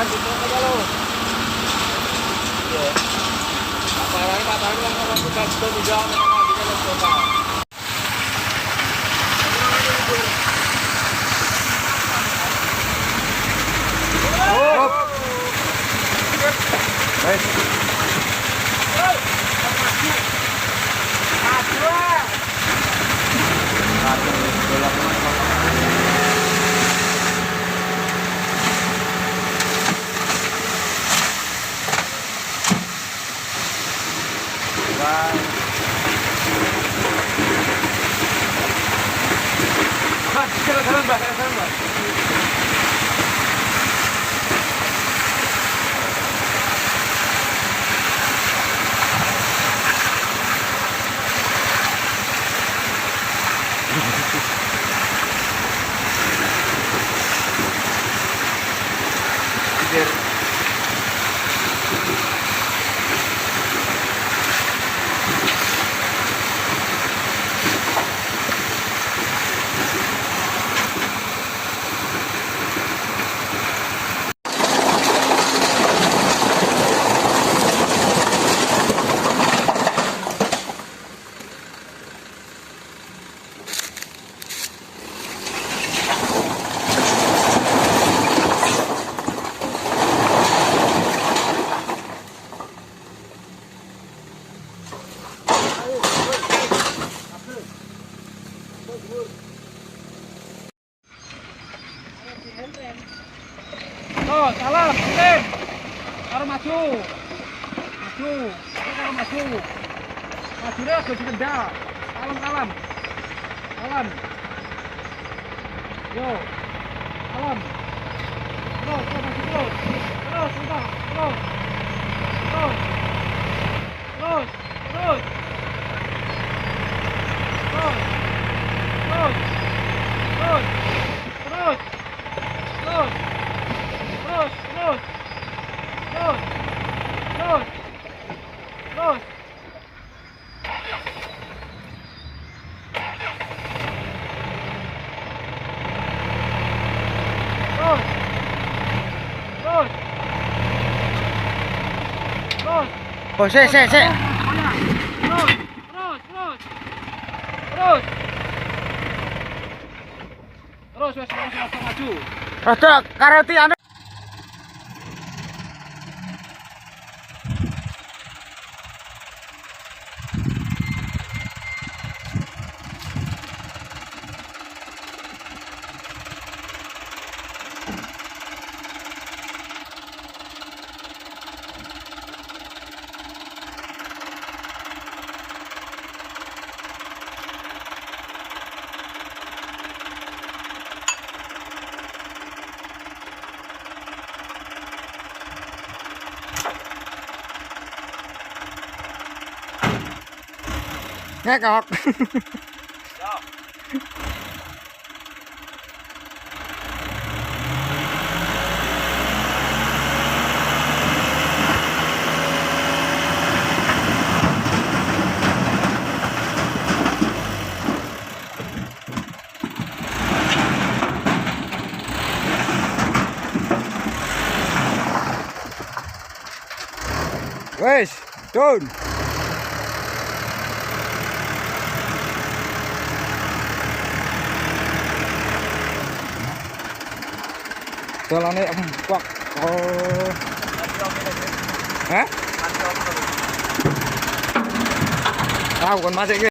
gitu aja lo. Iya. Apalagi patah kan kalau kita sudah tidak memang kita harus coba. Jalan, Mbak. Oh, salam, tim. Karo maju. Karo maju. Majune aja dikendal. Kalem. Yo. Kalem. Terus, maju terus. Terus, udah. Terus. Oh, sik. Terus. Terus wes maju. Rada karoti anu. Ngekok. Wes, down. Dolane empok. Oh. Hah? Tahu kon masih